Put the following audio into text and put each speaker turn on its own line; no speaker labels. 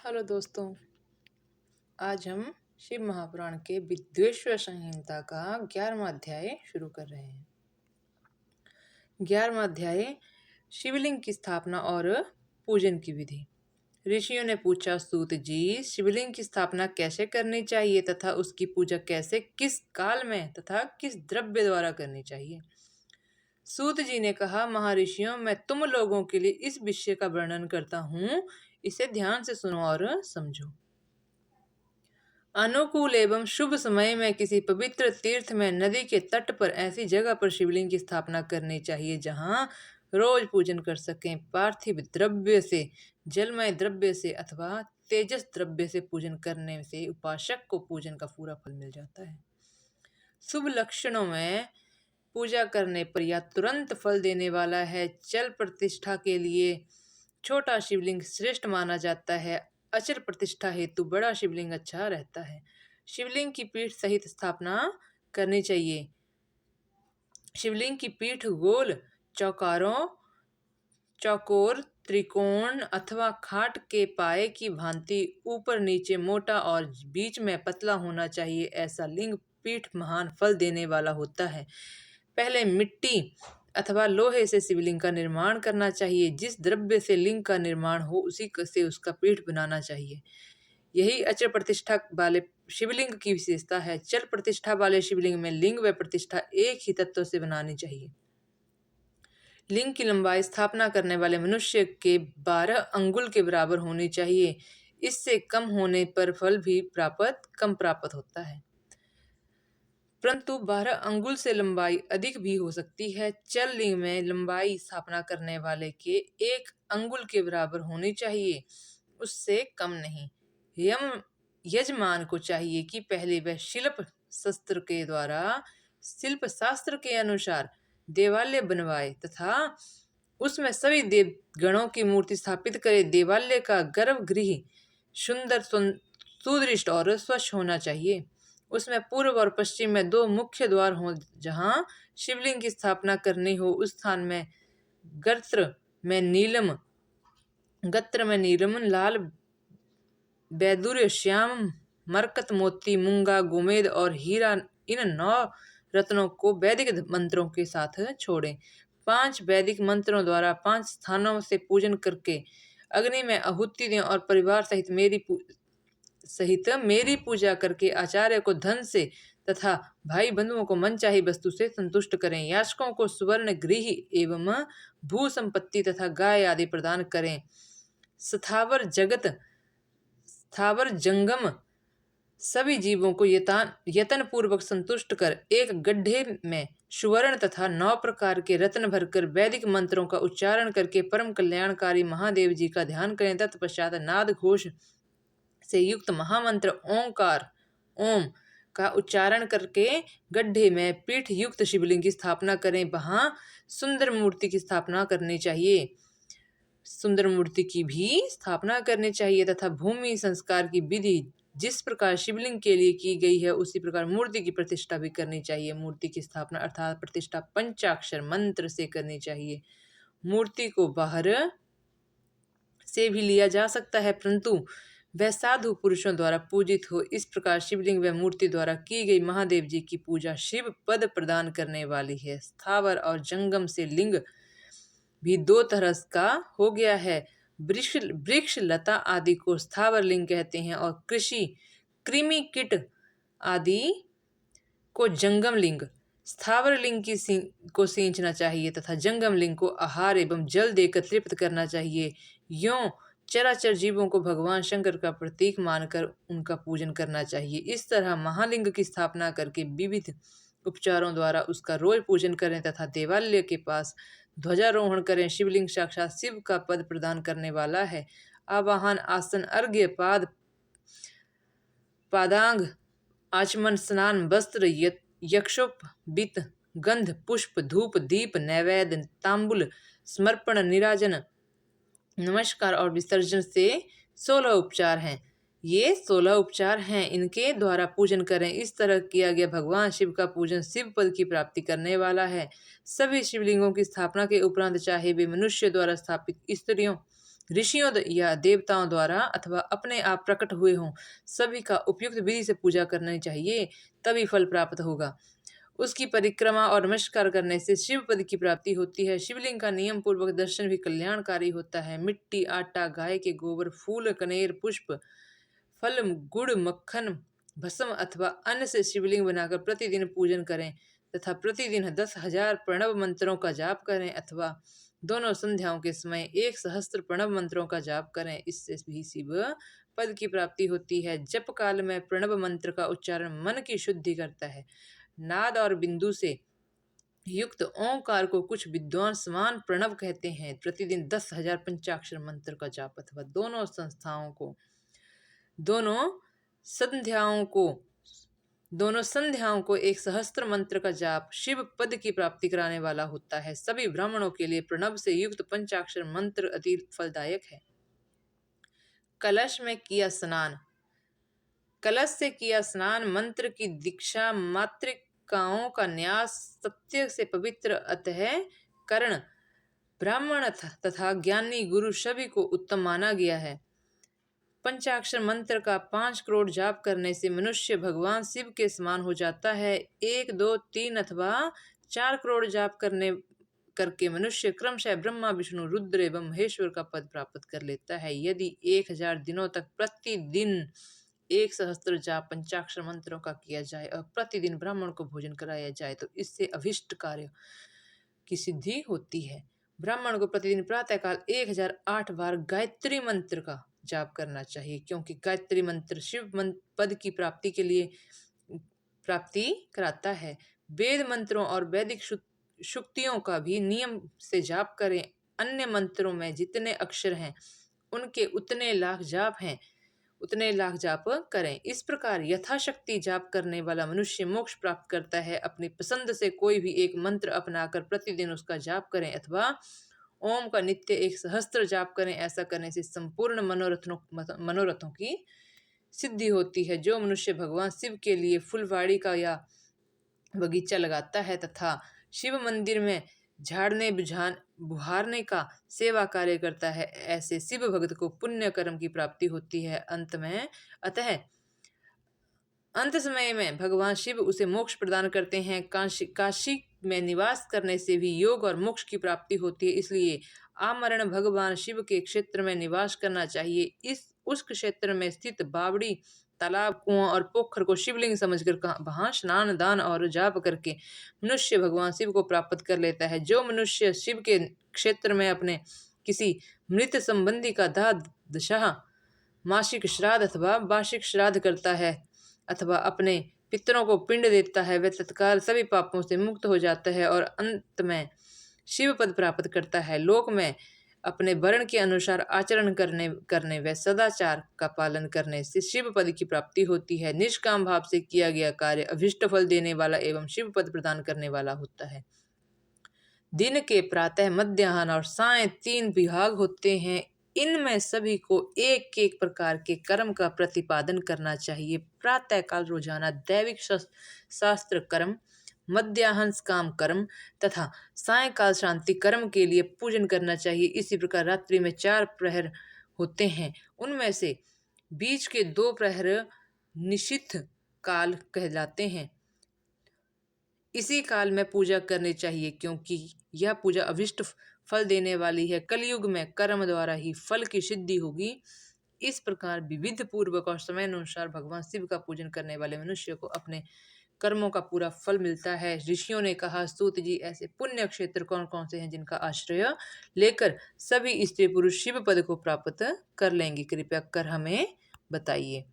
Hello दोस्तों, आज हम शिव महापुराण के विद्वेश्वर संहिता का 11वां अध्याय शुरू कर रहे हैं। 11वां अध्याय शिवलिंग की स्थापना और पूजन की विधि। ऋषियों ने पूछा, सूत जी, शिवलिंग की स्थापना कैसे करनी चाहिए तथा उसकी पूजा कैसे, किस काल में तथा किस द्रव्य द्वारा करनी चाहिए। सूत जी ने कहा, महर्षियों, मैं तुम लोगों के लिए इस विषय का वर्णन करता हूँ, इसे ध्यान से सुनो और समझो। अनुकूल एवं शुभ समय में किसी पवित्र तीर्थ में नदी के तट पर ऐसी जगह पर शिवलिंग की स्थापना करनी चाहिए जहां रोज पूजन कर सकें। पार्थिव द्रव्य से, जलमय द्रव्य से अथवा तेजस द्रव्य से पूजन करने से उपासक को पूजन का पूरा फल मिल जाता है। शुभ लक्षणों में पूजा करने पर यह तुरंत फल देने वाला है। चल प्रतिष्ठा के लिए छोटा शिवलिंग श्रेष्ठ माना जाता है। अचल प्रतिष्ठा हेतु बड़ा शिवलिंग अच्छा रहता है। शिवलिंग की पीठ सहित स्थापना करनी चाहिए। शिवलिंग की पीठ गोल, चौकोर, त्रिकोण अथवा खाट के पाए की भांति ऊपर नीचे मोटा और बीच में पतला होना चाहिए। ऐसा लिंग पीठ महान फल देने वाला होता है। पहले मिट्टी अथवा लोहे से शिवलिंग का निर्माण करना चाहिए। जिस द्रव्य से लिंग का निर्माण हो उसी से उसका पीठ बनाना चाहिए। यही अचल प्रतिष्ठा वाले शिवलिंग की विशेषता है। चल प्रतिष्ठा वाले शिवलिंग में लिंग व प्रतिष्ठा एक ही तत्व से बनानी चाहिए। लिंग की लंबाई स्थापना करने वाले मनुष्य के 12 अंगुल के बराबर होनी चाहिए। इससे कम होने पर फल भी कम प्राप्त होता है, परंतु 12 अंगुल से लंबाई अधिक भी हो सकती है। चल लिंग में लंबाई स्थापना करने वाले के 1 अंगुल के बराबर होनी चाहिए, उससे कम नहीं। यजमान को चाहिए कि पहले वह शिल्प शास्त्र के अनुसार देवालय बनवाए तथा उसमें सभी देव गणों की मूर्ति स्थापित करे। देवालय का गर्भगृह सुंदर, सुदृष्ट और स्वच्छ होना चाहिए। उसमें पूर्व और पश्चिम में 2 मुख्य द्वार हों। जहां शिवलिंग की स्थापना करनी हो उस स्थान में गत्र में नीलम, लाल, बैदुर्य, श्याम, मरकत, मोती, मूंगा, गोमेद और हीरा, इन 9 रत्नों को वैदिक मंत्रों के साथ छोड़ें। 5 वैदिक मंत्रों द्वारा 5 स्थानों से पूजन करके अग्नि में आहुति दें और परिवार सहित मेरी पूजा करके आचार्य को धन से तथा भाई बंधुओं को मनचाही वस्तु से संतुष्ट करें। याचकों को सुवर्ण गृह एवं भू संपत्ति तथा गाय आदि प्रदान करें। स्थावर जंगम सभी जीवों को यतन पूर्वक संतुष्ट कर एक गड्ढे में सुवर्ण तथा 9 प्रकार के रत्न भरकर वैदिक मंत्रों का उच्चारण करके परम कल्याणकारी महादेव जी का ध्यान करें। तत्पश्चात नाद घोष से युक्त महामंत्र ओंकार ओम का उच्चारण करके गड्ढे में पीठ युक्त शिवलिंग की स्थापना करें। वहां सुंदर मूर्ति की स्थापना करनी चाहिए। सुंदर मूर्ति की भी स्थापना करनी चाहिए तथा भूमि संस्कार की विधि जिस प्रकार शिवलिंग के लिए की गई है उसी प्रकार मूर्ति की प्रतिष्ठा भी करनी चाहिए। मूर्ति की स्थापना अर्थात प्रतिष्ठा पंचाक्षर मंत्र से करनी चाहिए। मूर्ति को बाहर से भी लिया जा सकता है, परंतु वह साधु पुरुषों द्वारा पूजित हो। इस प्रकार शिवलिंग व मूर्ति द्वारा की गई महादेव जी की पूजा शिव पद प्रदान करने वाली है। स्थावर और जंगम से लिंग भी 2 तरह का हो गया है। वृक्ष लता आदि को स्थावर लिंग कहते हैं और कृमि कीट आदि को जंगम लिंग। स्थावर लिंग को सींचना चाहिए तथा जंगम लिंग को आहार एवं जल देकर तृप्त करना चाहिए। यों चराचर जीवों को भगवान शंकर का प्रतीक मानकर उनका पूजन करना चाहिए। इस तरह महालिंग की स्थापना करके विविध उपचारों द्वारा उसका रोज पूजन करें तथा देवालय के पास ध्वजारोहण करें। शिवलिंग साक्षात शिव का पद प्रदान करने वाला है। आवाहन, आसन, अर्घ्य, पादांग, आचमन, स्नान, वस्त्र, यक्षोपवीत, गंध, पुष्प, धूप, दीप, नैवेद्य, तांबुल, समर्पण, नीराजन, नमस्कार और विसर्जन से 16 उपचार हैं। ये 16 उपचार हैं, इनके द्वारा पूजन करें। इस तरह किया गया भगवान शिव का पूजन शिव पद की प्राप्ति करने वाला है। सभी शिवलिंगों की स्थापना के उपरांत चाहे वे मनुष्य द्वारा स्थापित स्त्रियों ऋषियों या देवताओं द्वारा अथवा अपने आप प्रकट हुए हों, सभी का उपयुक्त विधि से पूजा करनी चाहिए, तभी फल प्राप्त होगा। उसकी परिक्रमा और नमस्कार करने से शिव पद की प्राप्ति होती है। शिवलिंग का नियम पूर्वक दर्शन भी कल्याणकारी होता है। मिट्टी, आटा, गाय के गोबर, फूल, कनेर, पुष्प, फल, गुड़, मक्खन, भस्म अथवा अन्न से शिवलिंग बनाकर प्रतिदिन पूजन करें तथा प्रतिदिन 10,000 प्रणव मंत्रों का जाप करें अथवा दोनों संध्याओं के समय 1 सहस्त्र प्रणव मंत्रों का जाप करें। इससे भी शिव पद की प्राप्ति होती है। जप काल में प्रणव मंत्र का उच्चारण मन की शुद्धि करता है। नाद और बिंदु से युक्त ओंकार को कुछ विद्वान समान प्रणव कहते हैं। प्रतिदिन 10,000 पंचाक्षर मंत्र का जाप अथवा दोनों संध्याओं को 1 सहस्त्र मंत्र का जाप शिव पद की प्राप्ति कराने वाला होता है। सभी ब्राह्मणों के लिए प्रणव से युक्त पंचाक्षर मंत्र अति फलदायक है। कलश में किया स्नान। कलश से किया स्नान, मंत्र की दीक्षा, मातृकाओं का न्यास, सत्य से पवित्र अतः करण, ब्राह्मण तथा ज्ञानी गुरु सभी को उत्तम माना गया है। पंचाक्षर मंत्र का 5 करोड़ जाप करने से मनुष्य भगवान शिव के समान हो जाता है। 1, 2, 3 अथवा 4 करोड़ जाप करके मनुष्य क्रमशः ब्रह्मा, विष्णु, रुद्र एवं महेश्वर का पद प्राप्त कर लेता है। यदि 1000 दिनों तक प्रतिदिन 1 सहस्त्र जाप पंचाक्षर मंत्रों का किया जाए और प्रतिदिन ब्राह्मण को भोजन कराया जाए तो इससे अभिष्ट कार्य की सिद्धि होती है। ब्राह्मण को प्रतिदिन प्रातःकाल 1008 बार गायत्री मंत्र का जाप करना चाहिए, क्योंकि गायत्री मंत्र शिव पद की प्राप्ति के लिए प्राप्ति कराता है। वेद मंत्रों और वैदिक शुक्तियों का भी नियम से जाप करें। अन्य मंत्रों में जितने अक्षर हैं उनके उतने लाख जाप करें। इस प्रकार यथाशक्ति जाप करने वाला मनुष्य मोक्ष प्राप्त करता है। अपनी पसंद से कोई भी एक मंत्र अपनाकर प्रतिदिन उसका जाप करें अथवा ओम का नित्य 1 सहस्त्र जाप करें। ऐसा करने से संपूर्ण मनोरथों की सिद्धि होती है। जो मनुष्य भगवान शिव के लिए फुलवाड़ी का या बगीचा लगाता है तथा शिव मंदिर में झाड़ने बुहारने का सेवा कार्य करता है, ऐसे शिव भक्त को पुण्य कर्म की प्राप्ति होती है। अंत समय में भगवान शिव उसे मोक्ष प्रदान करते हैं। काशी में निवास करने से भी योग और मोक्ष की प्राप्ति होती है। इसलिए आमरण भगवान शिव के क्षेत्र में निवास करना चाहिए। उस क्षेत्र में स्थित बावड़ी, तालाब, कुआं और पोखर को शिवलिंग समझकर वहां स्नान, दान और जाप करके मनुष्य भगवान शिव को प्राप्त कर लेता है। जो मनुष्य शिव के क्षेत्र में अपने किसी मृत संबंधी का दाह दशा, मासिक श्राद्ध अथवा वार्षिक श्राद्ध करता है अथवा अपने पितरों को पिंड देता है, वह तत्काल सभी पापों से मुक्त हो जाता है और अंत में शिव पद प्राप्त करता है। लोक में अपने वर्ण के अनुसार आचरण करने व सदाचार का पालन करने से शिव पद की प्राप्ति होती है। निष्काम भाव से किया गया कार्य अभिष्ट फल देने वाला एवं शिव पद प्रदान करने वाला होता है। दिन के प्रातः, मध्याह्न और सायं 3 विभाग होते हैं। इनमें सभी को एक एक प्रकार के कर्म का प्रतिपादन करना चाहिए। प्रातः काल रोजाना दैविक शास्त्र कर्म, मध्याह्न काम कर्म तथा सायंकाल शांति कर्म के लिए पूजन करना चाहिए। इसी प्रकार रात्रि में 4 प्रहर होते हैं। उनमें से बीच के 2 प्रहर निशिथ काल कहलाते हैं। इसी काल में पूजा करनी चाहिए, क्योंकि यह पूजा अभिष्ट फल देने वाली है। कलयुग में कर्म द्वारा ही फल की सिद्धि होगी। इस प्रकार विविध पूर्वक और समय अनुसार भगवान शिव का पूजन करने वाले मनुष्य को अपने कर्मों का पूरा फल मिलता है। ऋषियों ने कहा, सूत जी, ऐसे पुण्य क्षेत्र कौन कौन से हैं जिनका आश्रय लेकर सभी स्त्री पुरुष शिव पद को प्राप्त कर लेंगे? कृपया कर हमें बताइए।